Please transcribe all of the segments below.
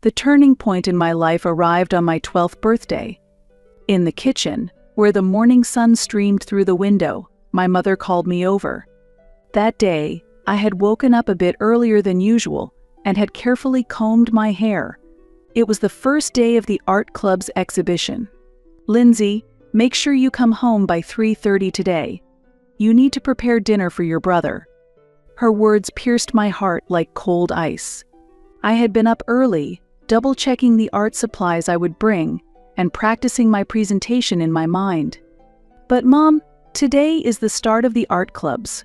The turning point in my life arrived on my 12th birthday. In the kitchen, where the morning sun streamed through the window, my mother called me over. That day, I had woken up a bit earlier than usual and had carefully combed my hair. It was the first day of the art club's exhibition. "Lindsay, make sure you come home by 3:30 today. You need to prepare dinner for your brother." Her words pierced my heart like cold ice. I had been up early, double-checking the art supplies I would bring and practicing my presentation in my mind. "But Mom, today is the start of the art clubs."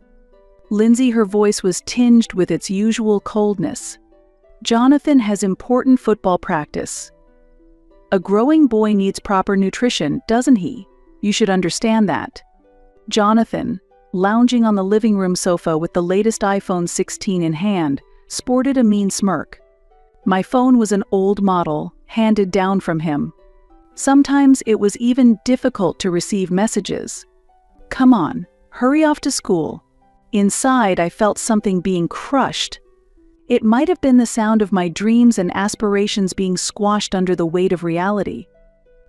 Lindsay, her voice was tinged with its usual coldness. "Jonathan has important football practice. A growing boy needs proper nutrition, doesn't he? You should understand that." Jonathan, lounging on the living room sofa with the latest iPhone 16 in hand, sported a mean smirk. My phone was an old model, handed down from him. Sometimes it was even difficult to receive messages. "Come on, hurry off to school." Inside, I felt something being crushed. It might have been the sound of my dreams and aspirations being squashed under the weight of reality.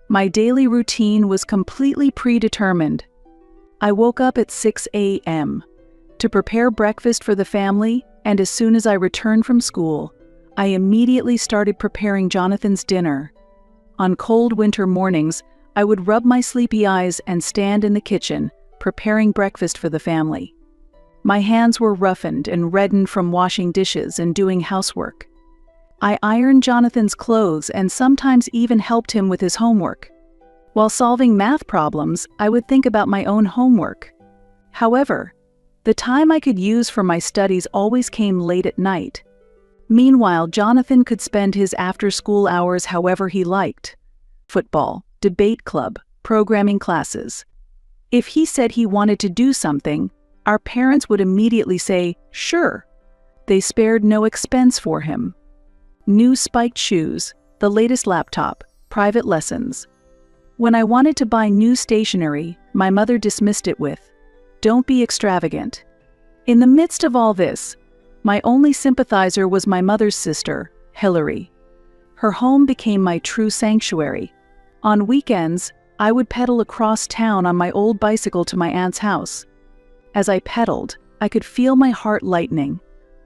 My daily routine was completely predetermined. I woke up at 6 a.m. to prepare breakfast for the family, and as soon as I returned from school, I immediately started preparing Jonathan's dinner. On cold winter mornings, I would rub my sleepy eyes and stand in the kitchen, preparing breakfast for the family. My hands were roughened and reddened from washing dishes and doing housework. I ironed Jonathan's clothes and sometimes even helped him with his homework. While solving math problems, I would think about my own homework. However, the time I could use for my studies always came late at night. Meanwhile, Jonathan could spend his after-school hours however he liked: football, debate club, programming classes. If he said he wanted to do something, our parents would immediately say, "Sure." They spared no expense for him. New spiked shoes, the latest laptop, private lessons. When I wanted to buy new stationery, my mother dismissed it with, "Don't be extravagant." In the midst of all this, my only sympathizer was my mother's sister, Hillary. Her home became my true sanctuary. On weekends, I would pedal across town on my old bicycle to my aunt's house. As I pedaled, I could feel my heart lightening.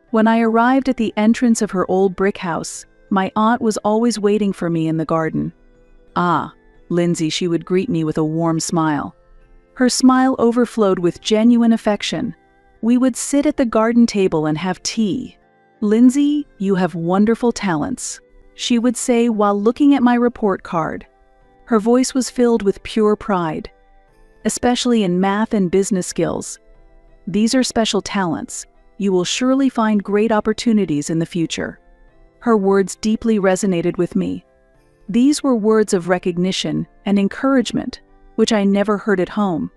When I arrived at the entrance of her old brick house, my aunt was always waiting for me in the garden. "Ah, Lindsay," she would greet me with a warm smile. Her smile overflowed with genuine affection. We would sit at the garden table and have tea. "Lindsay, you have wonderful talents," she would say while looking at my report card. Her voice was filled with pure pride, especially in math and business skills. "These are special talents. You will surely find great opportunities in the future." Her words deeply resonated with me. These were words of recognition and encouragement, which I never heard at home.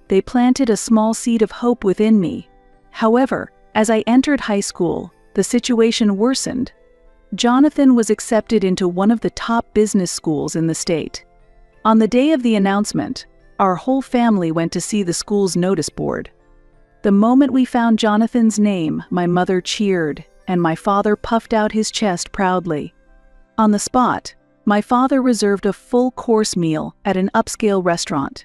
They planted a small seed of hope within me. However, as I entered high school, the situation worsened. Jonathan was accepted into one of the top business schools in the state. On the day of the announcement, our whole family went to see the school's notice board. The moment we found Jonathan's name, my mother cheered, and my father puffed out his chest proudly. On the spot, my father reserved a full-course meal at an upscale restaurant.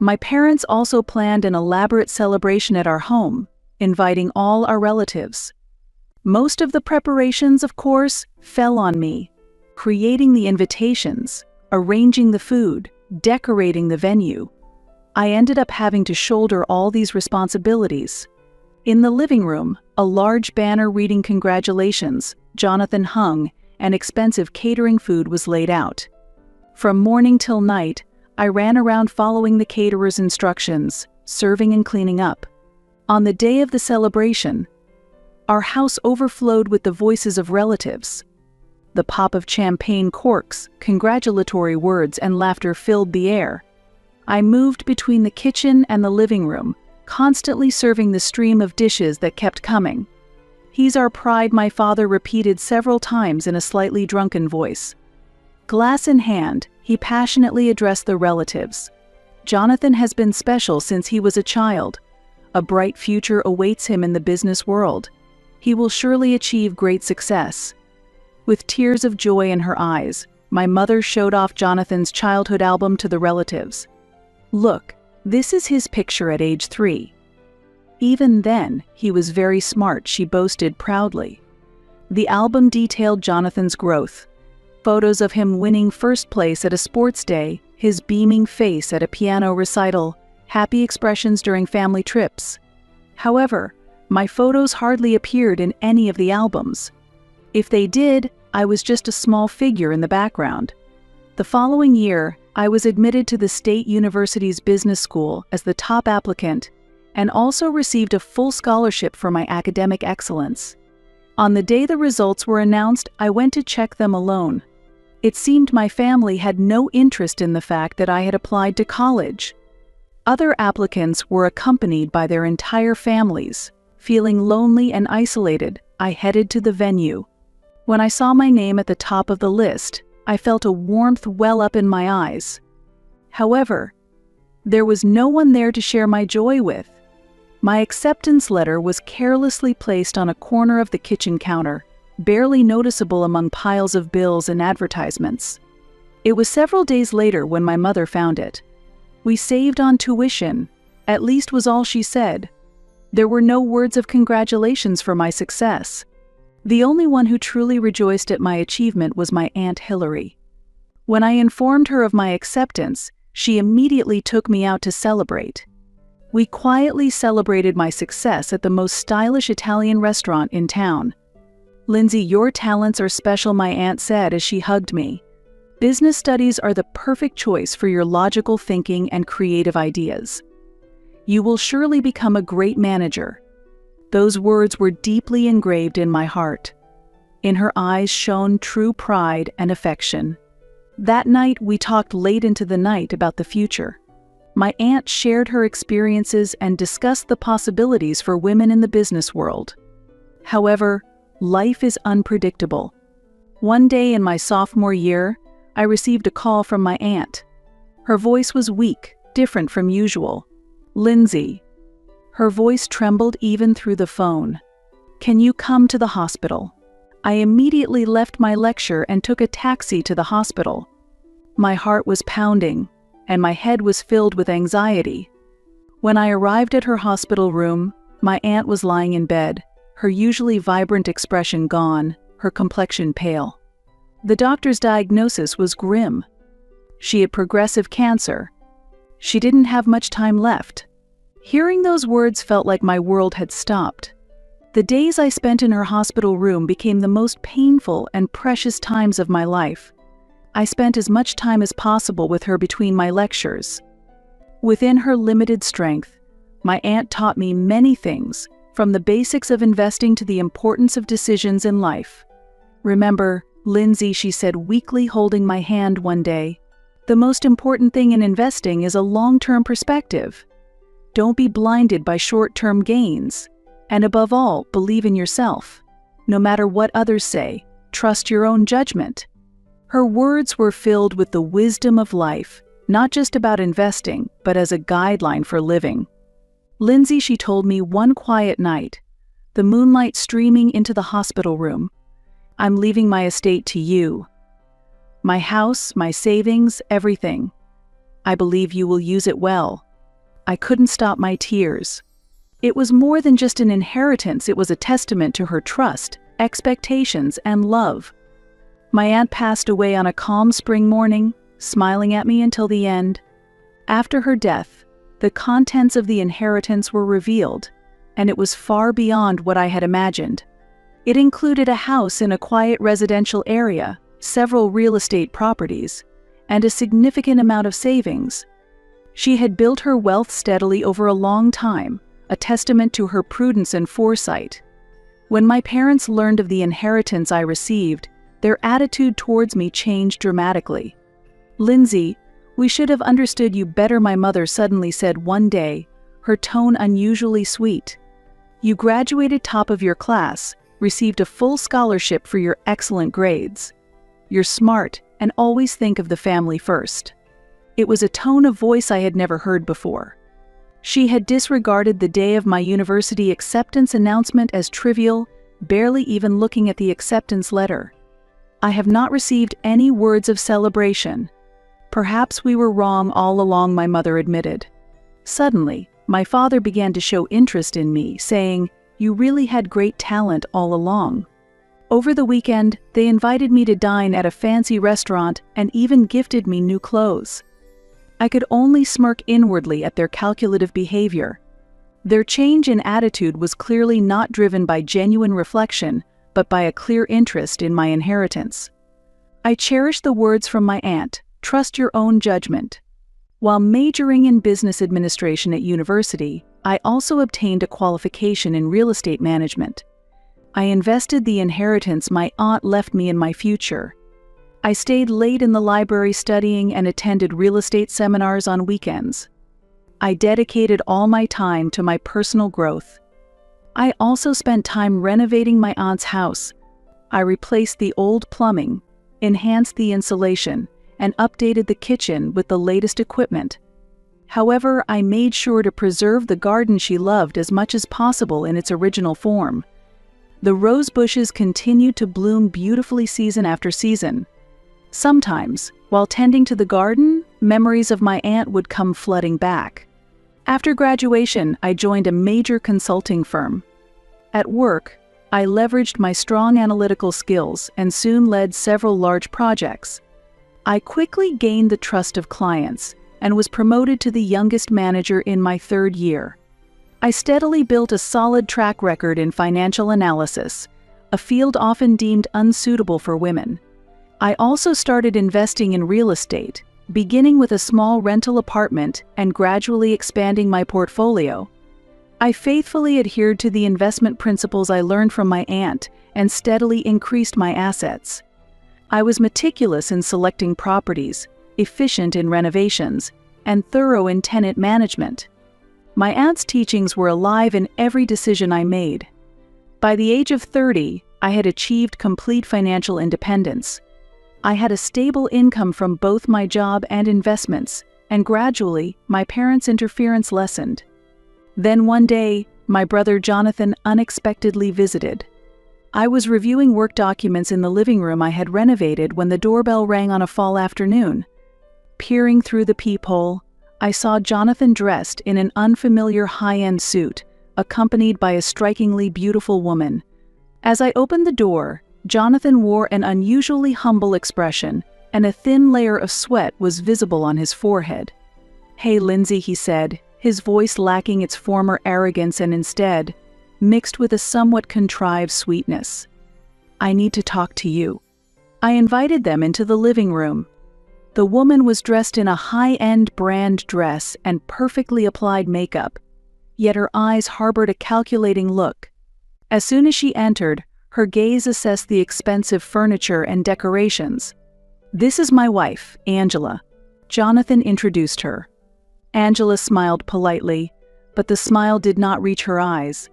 My parents also planned an elaborate celebration at our home, inviting all our relatives. Most of the preparations, of course, fell on me: creating the invitations, arranging the food, decorating the venue. I ended up having to shoulder all these responsibilities. In the living room, a large banner reading "Congratulations, Jonathan" hung, and expensive catering food was laid out. From morning till night, I ran around following the caterer's instructions, serving and cleaning up. On the day of the celebration, our house overflowed with the voices of relatives. The pop of champagne corks, congratulatory words, and laughter filled the air. I moved between the kitchen and the living room, constantly serving the stream of dishes that kept coming. "He's our pride," my father repeated several times in a slightly drunken voice. Glass in hand, he passionately addressed the relatives. "Jonathan has been special since he was a child. A bright future awaits him in the business world. He will surely achieve great success." With tears of joy in her eyes, my mother showed off Jonathan's childhood album to the relatives. "Look, this is his picture at age 3. Even then, he was very smart," she boasted proudly. The album detailed Jonathan's growth. Photos of him winning first place at a sports day, his beaming face at a piano recital, happy expressions during family trips. However, my photos hardly appeared in any of the albums. If they did, I was just a small figure in the background. The following year, I was admitted to the State University's business school as the top applicant and also received a full scholarship for my academic excellence. On the day the results were announced, I went to check them alone. It seemed my family had no interest in the fact that I had applied to college. Other applicants were accompanied by their entire families. Feeling lonely and isolated, I headed to the venue. When I saw my name at the top of the list, I felt a warmth well up in my eyes. However, there was no one there to share my joy with. My acceptance letter was carelessly placed on a corner of the kitchen counter, barely noticeable among piles of bills and advertisements. It was several days later when my mother found it. "We saved on tuition," at least was all she said. There were no words of congratulations for my success. The only one who truly rejoiced at my achievement was my Aunt Hillary. When I informed her of my acceptance, she immediately took me out to celebrate. We quietly celebrated my success at the most stylish Italian restaurant in town. "Lindsay, your talents are special," my aunt said as she hugged me. "Business studies are the perfect choice for your logical thinking and creative ideas. You will surely become a great manager." Those words were deeply engraved in my heart. In her eyes shone true pride and affection. That night, we talked late into the night about the future. My aunt shared her experiences and discussed the possibilities for women in the business world. However, life is unpredictable. One day in my sophomore year, I received a call from my aunt. Her voice was weak, different from usual. "Lindsay." Her voice trembled even through the phone. "Can you come to the hospital?" I immediately left my lecture and took a taxi to the hospital. My heart was pounding, and my head was filled with anxiety. When I arrived at her hospital room, my aunt was lying in bed, her usually vibrant expression gone, her complexion pale. The doctor's diagnosis was grim. She had progressive cancer. She didn't have much time left. Hearing those words felt like my world had stopped. The days I spent in her hospital room became the most painful and precious times of my life. I spent as much time as possible with her between my lectures. Within her limited strength, my aunt taught me many things, from the basics of investing to the importance of decisions in life. "Remember, Lindsay," she said weakly, holding my hand one day, "the most important thing in investing is a long-term perspective. Don't be blinded by short-term gains. And above all, believe in yourself. No matter what others say, trust your own judgment." Her words were filled with the wisdom of life, not just about investing, but as a guideline for living. "Lindsay," she told me one quiet night, the moonlight streaming into the hospital room, "I'm leaving my estate to you. My house, my savings, everything. I believe you will use it well." I couldn't stop my tears. It was more than just an inheritance, it was a testament to her trust, expectations, and love. My aunt passed away on a calm spring morning, smiling at me until the end. After her death, the contents of the inheritance were revealed, and it was far beyond what I had imagined. It included a house in a quiet residential area, several real estate properties, and a significant amount of savings. She had built her wealth steadily over a long time, a testament to her prudence and foresight. When my parents learned of the inheritance I received, their attitude towards me changed dramatically. "Lindsay, we should have understood you better," my mother suddenly said one day, her tone unusually sweet. "You graduated top of your class, received a full scholarship for your excellent grades. You're smart and always think of the family first." It was a tone of voice I had never heard before. She had disregarded the day of my university acceptance announcement as trivial, barely even looking at the acceptance letter. I have not received any words of celebration. Perhaps we were wrong all along, my mother admitted. Suddenly, my father began to show interest in me, saying, "You really had great talent all along." Over the weekend, they invited me to dine at a fancy restaurant and even gifted me new clothes. I could only smirk inwardly at their calculative behavior. Their change in attitude was clearly not driven by genuine reflection, but by a clear interest in my inheritance. I cherished the words from my aunt, "Trust your own judgment." While majoring in business administration at university, I also obtained a qualification in real estate management. I invested the inheritance my aunt left me in my future. I stayed late in the library studying and attended real estate seminars on weekends. I dedicated all my time to my personal growth. I also spent time renovating my aunt's house. I replaced the old plumbing, enhanced the insulation, and updated the kitchen with the latest equipment. However, I made sure to preserve the garden she loved as much as possible in its original form. The rose bushes continued to bloom beautifully season after season. Sometimes, while tending to the garden, memories of my aunt would come flooding back. After graduation, I joined a major consulting firm. At work, I leveraged my strong analytical skills and soon led several large projects. I quickly gained the trust of clients and was promoted to the youngest manager in my third year. I steadily built a solid track record in financial analysis, a field often deemed unsuitable for women. I also started investing in real estate, beginning with a small rental apartment and gradually expanding my portfolio. I faithfully adhered to the investment principles I learned from my aunt and steadily increased my assets. I was meticulous in selecting properties, efficient in renovations, and thorough in tenant management. My aunt's teachings were alive in every decision I made. By the age of 30, I had achieved complete financial independence. I had a stable income from both my job and investments, and gradually, my parents' interference lessened. Then one day, my brother Jonathan unexpectedly visited. I was reviewing work documents in the living room I had renovated when the doorbell rang on a fall afternoon. Peering through the peephole, I saw Jonathan dressed in an unfamiliar high-end suit, accompanied by a strikingly beautiful woman. As I opened the door, Jonathan wore an unusually humble expression, and a thin layer of sweat was visible on his forehead. "Hey, Lindsay," he said, his voice lacking its former arrogance and instead mixed with a somewhat contrived sweetness. "I need to talk to you." I invited them into the living room. The woman was dressed in a high-end brand dress and perfectly applied makeup, yet her eyes harbored a calculating look. As soon as she entered, her gaze assessed the expensive furniture and decorations. "This is my wife, Angela." Jonathan introduced her. Angela smiled politely, but the smile did not reach her eyes.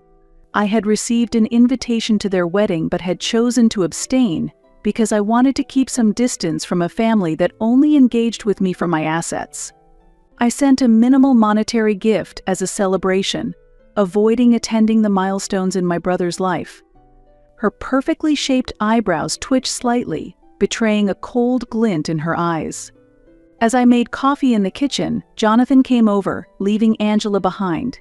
I had received an invitation to their wedding but had chosen to abstain because I wanted to keep some distance from a family that only engaged with me for my assets. I sent a minimal monetary gift as a celebration, avoiding attending the milestones in my brother's life. Her perfectly shaped eyebrows twitched slightly, betraying a cold glint in her eyes. As I made coffee in the kitchen, Jonathan came over, leaving Angela behind.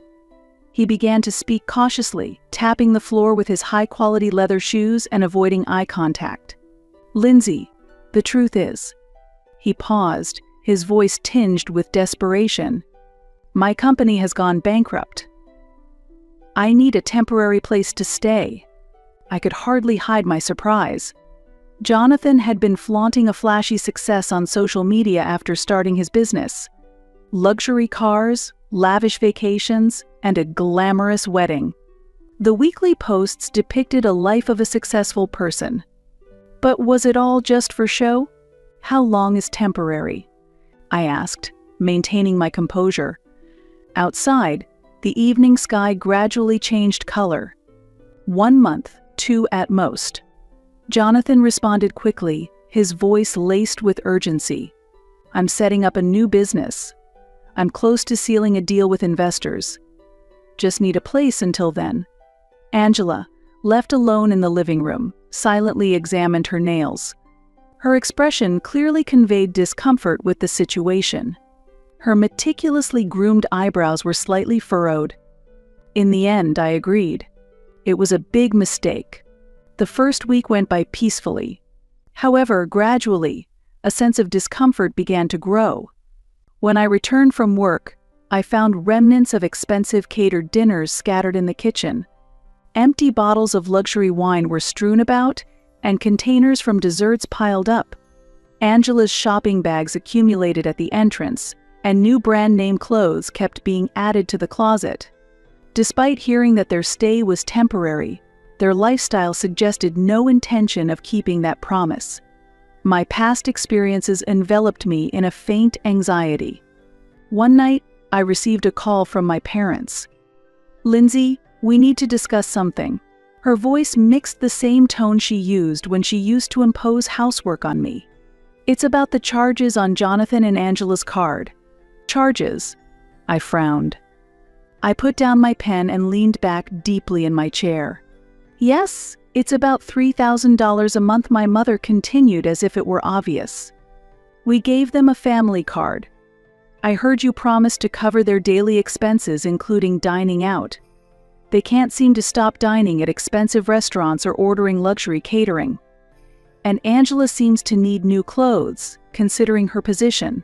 He began to speak cautiously, tapping the floor with his high-quality leather shoes and avoiding eye contact. "Lindsay, the truth is..." He paused, his voice tinged with desperation. "My company has gone bankrupt. I need a temporary place to stay." I could hardly hide my surprise. Jonathan had been flaunting a flashy success on social media after starting his business. Luxury cars, lavish vacations, and a glamorous wedding. The weekly posts depicted a life of a successful person. But was it all just for show? "How long is temporary?" I asked, maintaining my composure. Outside, the evening sky gradually changed color. 1 month, 2 at most. Jonathan responded quickly, his voice laced with urgency. "I'm setting up a new business. I'm close to sealing a deal with investors. Just need a place until then." Angela, left alone in the living room, silently examined her nails. Her expression clearly conveyed discomfort with the situation. Her meticulously groomed eyebrows were slightly furrowed. In the end, I agreed. It was a big mistake. The first week went by peacefully. However, gradually, a sense of discomfort began to grow. When I returned from work, I found remnants of expensive catered dinners scattered in the kitchen. Empty bottles of luxury wine were strewn about, and containers from desserts piled up. Angela's shopping bags accumulated at the entrance, and new brand-name clothes kept being added to the closet. Despite hearing that their stay was temporary, their lifestyle suggested no intention of keeping that promise. My past experiences enveloped me in a faint anxiety. One night, I received a call from my parents. "Lindsay, we need to discuss something." Her voice mixed the same tone she used when she used to impose housework on me. "It's about the charges on Jonathan and Angela's card." "Charges?" I frowned. I put down my pen and leaned back deeply in my chair. "Yes, it's about $3,000 a month," my mother continued as if it were obvious. "We gave them a family card. I heard you promised to cover their daily expenses, including dining out. They can't seem to stop dining at expensive restaurants or ordering luxury catering. And Angela seems to need new clothes, considering her position."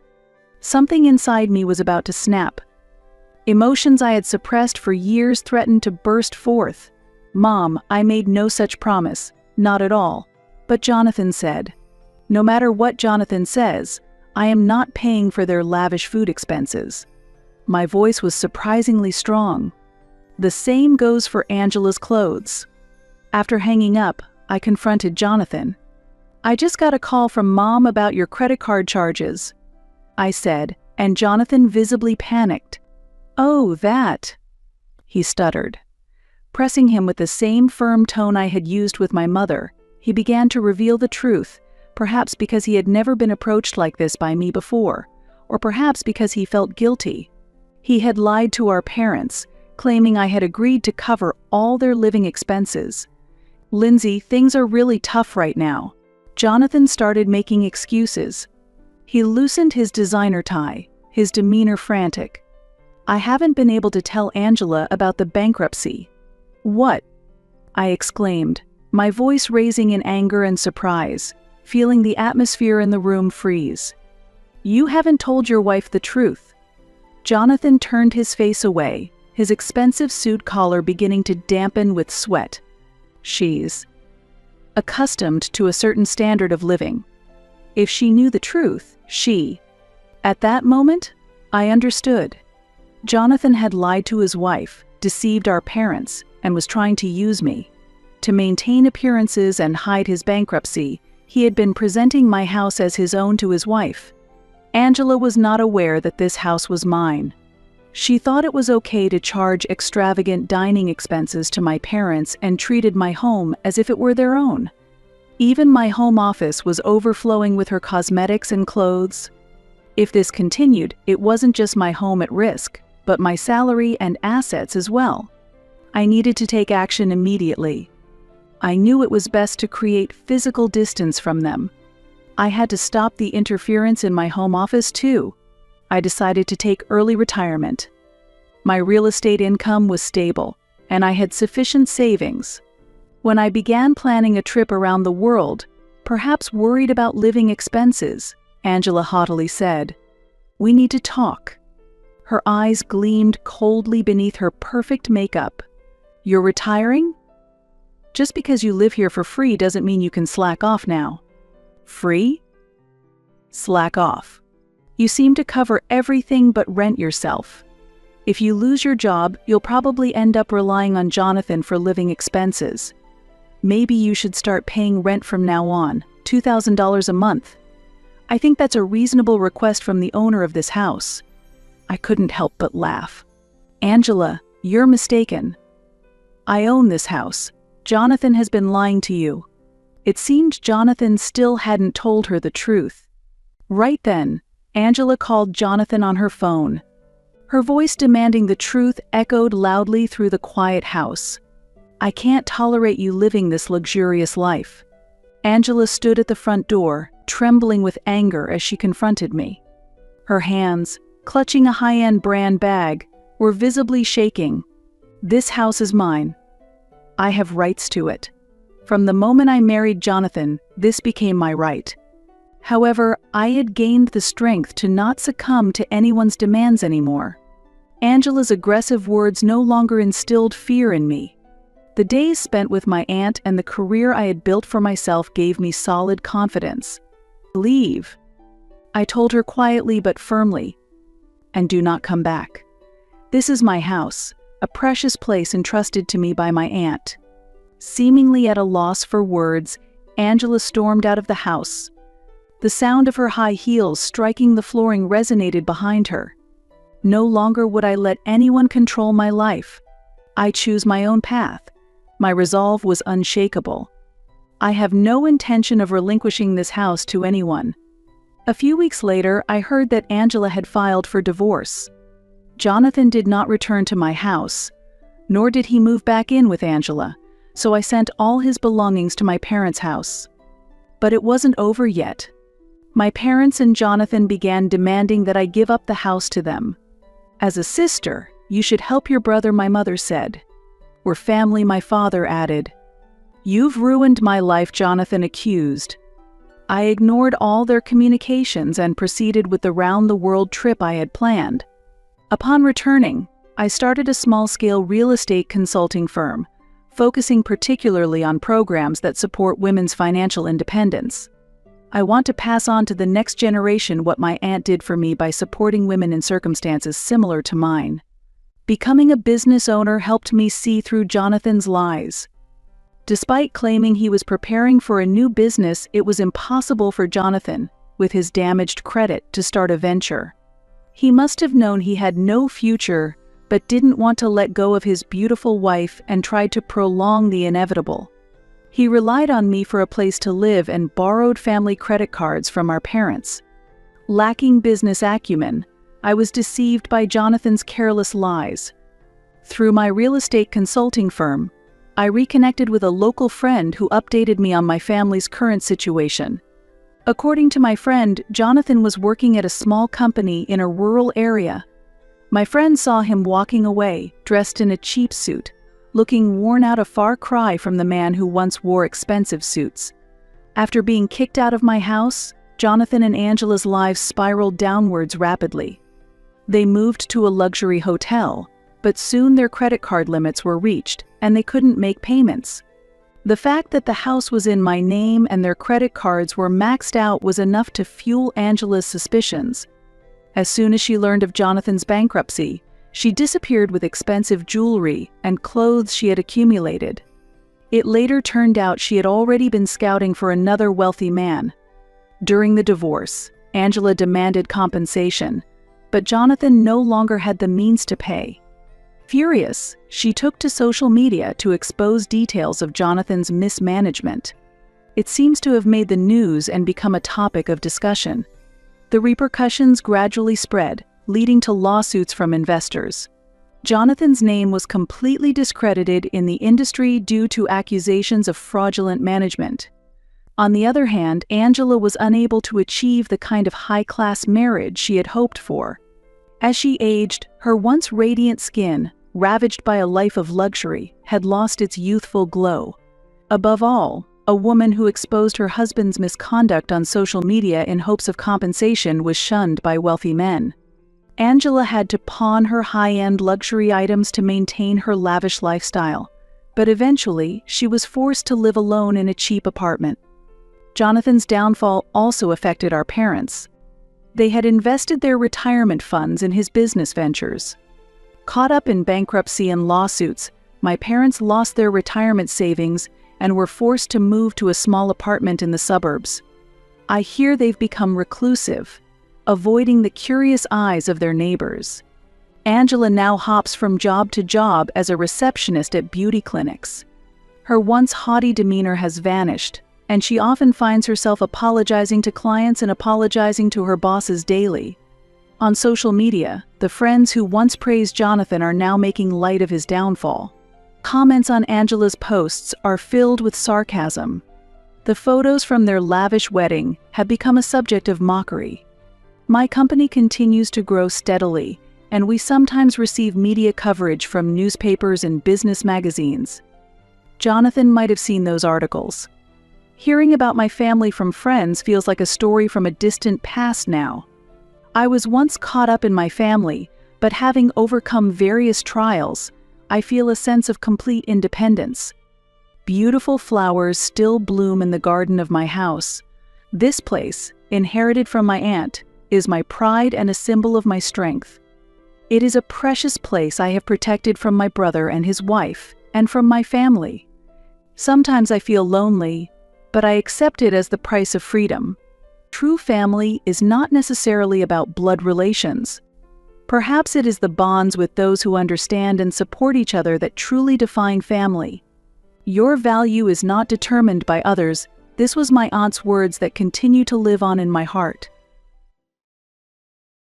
Something inside me was about to snap. Emotions I had suppressed for years threatened to burst forth. "Mom, I made no such promise, not at all." But Jonathan said. "No matter what Jonathan says, I am not paying for their lavish food expenses." My voice was surprisingly strong. "The same goes for Angela's clothes." After hanging up, I confronted Jonathan. "I just got a call from Mom about your credit card charges," I said, and Jonathan visibly panicked. "Oh, that," he stuttered. Pressing him with the same firm tone I had used with my mother, he began to reveal the truth, perhaps because he had never been approached like this by me before, or perhaps because he felt guilty. He had lied to our parents, claiming I had agreed to cover all their living expenses. "Lindsay, things are really tough right now." Jonathan started making excuses. He loosened his designer tie, his demeanor frantic. "I haven't been able to tell Angela about the bankruptcy." "What?" I exclaimed, my voice raising in anger and surprise, feeling the atmosphere in the room freeze. "You haven't told your wife the truth." Jonathan turned his face away, his expensive suit collar beginning to dampen with sweat. "She's accustomed to a certain standard of living. If she knew the truth, she..." At that moment, I understood. Jonathan had lied to his wife, deceived our parents, and was trying to use me. To maintain appearances and hide his bankruptcy, he had been presenting my house as his own to his wife. Angela was not aware that this house was mine. She thought it was okay to charge extravagant dining expenses to my parents and treated my home as if it were their own. Even my home office was overflowing with her cosmetics and clothes. If this continued, it wasn't just my home at risk, but my salary and assets as well. I needed to take action immediately. I knew it was best to create physical distance from them. I had to stop the interference in my home office too. I decided to take early retirement. My real estate income was stable, and I had sufficient savings. When I began planning a trip around the world, perhaps worried about living expenses, Angela haughtily said, "We need to talk." Her eyes gleamed coldly beneath her perfect makeup. "You're retiring? Just because you live here for free doesn't mean you can slack off now." "Free? Slack off. You seem to cover everything but rent yourself. If you lose your job, you'll probably end up relying on Jonathan for living expenses. Maybe you should start paying rent from now on, $2,000 a month. I think that's a reasonable request from the owner of this house." I couldn't help but laugh. "Angela, you're mistaken. I own this house. Jonathan has been lying to you." It seemed Jonathan still hadn't told her the truth. Right then, Angela called Jonathan on her phone. Her voice demanding the truth echoed loudly through the quiet house. "I can't tolerate you living this luxurious life. Angela stood at the front door, trembling with anger as she confronted me. Her hands, clutching a high-end brand bag, were visibly shaking. "This house is mine. I have rights to it. From the moment I married Jonathan, this became my right." However, I had gained the strength to not succumb to anyone's demands anymore. Angela's aggressive words no longer instilled fear in me. The days spent with my aunt and the career I had built for myself gave me solid confidence. "Leave," I told her quietly but firmly, "and do not come back. This is my house, a precious place entrusted to me by my aunt." Seemingly at a loss for words, Angela stormed out of the house. The sound of her high heels striking the flooring resonated behind her. No longer would I let anyone control my life. I choose my own path. My resolve was unshakable. I have no intention of relinquishing this house to anyone. A few weeks later, I heard that Angela had filed for divorce. Jonathan did not return to my house, nor did he move back in with Angela, so I sent all his belongings to my parents' house. But it wasn't over yet. My parents and Jonathan began demanding that I give up the house to them. "As a sister, you should help your brother," my mother said. "We're family," my father added. "You've ruined my life," Jonathan accused. I ignored all their communications and proceeded with the round-the-world trip I had planned. Upon returning, I started a small-scale real estate consulting firm, focusing particularly on programs that support women's financial independence. I want to pass on to the next generation what my aunt did for me by supporting women in circumstances similar to mine. Becoming a business owner helped me see through Jonathan's lies. Despite claiming he was preparing for a new business, it was impossible for Jonathan, with his damaged credit, to start a venture. He must have known he had no future, but didn't want to let go of his beautiful wife and tried to prolong the inevitable. He relied on me for a place to live and borrowed family credit cards from our parents. Lacking business acumen, I was deceived by Jonathan's careless lies. Through my real estate consulting firm, I reconnected with a local friend who updated me on my family's current situation. According to my friend, Jonathan was working at a small company in a rural area. My friend saw him walking away, dressed in a cheap suit, looking worn out, a far cry from the man who once wore expensive suits. After being kicked out of my house, Jonathan and Angela's lives spiraled downwards rapidly. They moved to a luxury hotel, but soon their credit card limits were reached, and they couldn't make payments. The fact that the house was in my name and their credit cards were maxed out was enough to fuel Angela's suspicions. As soon as she learned of Jonathan's bankruptcy, she disappeared with expensive jewelry and clothes she had accumulated. It later turned out she had already been scouting for another wealthy man. During the divorce, Angela demanded compensation, but Jonathan no longer had the means to pay. Furious, she took to social media to expose details of Jonathan's mismanagement. It seems to have made the news and become a topic of discussion. The repercussions gradually spread, leading to lawsuits from investors. Jonathan's name was completely discredited in the industry due to accusations of fraudulent management. On the other hand, Angela was unable to achieve the kind of high-class marriage she had hoped for. As she aged, her once radiant skin, ravaged by a life of luxury, had lost its youthful glow. Above all, a woman who exposed her husband's misconduct on social media in hopes of compensation was shunned by wealthy men. Angela had to pawn her high-end luxury items to maintain her lavish lifestyle, but eventually she was forced to live alone in a cheap apartment. Jonathan's downfall also affected our parents. They had invested their retirement funds in his business ventures. Caught up in bankruptcy and lawsuits, my parents lost their retirement savings and were forced to move to a small apartment in the suburbs. I hear they've become reclusive, avoiding the curious eyes of their neighbors. Angela now hops from job to job as a receptionist at beauty clinics. Her once haughty demeanor has vanished, and she often finds herself apologizing to clients and apologizing to her bosses daily. On social media, the friends who once praised Jonathan are now making light of his downfall. Comments on Angela's posts are filled with sarcasm. The photos from their lavish wedding have become a subject of mockery. My company continues to grow steadily, and we sometimes receive media coverage from newspapers and business magazines. Jonathan might have seen those articles. Hearing about my family from friends feels like a story from a distant past now. I was once caught up in my family, but having overcome various trials, I feel a sense of complete independence. Beautiful flowers still bloom in the garden of my house. This place, inherited from my aunt, is my pride and a symbol of my strength. It is a precious place I have protected from my brother and his wife, and from my family. Sometimes I feel lonely, but I accept it as the price of freedom. True family is not necessarily about blood relations. Perhaps it is the bonds with those who understand and support each other that truly define family. Your value is not determined by others. This was my aunt's words that continue to live on in my heart.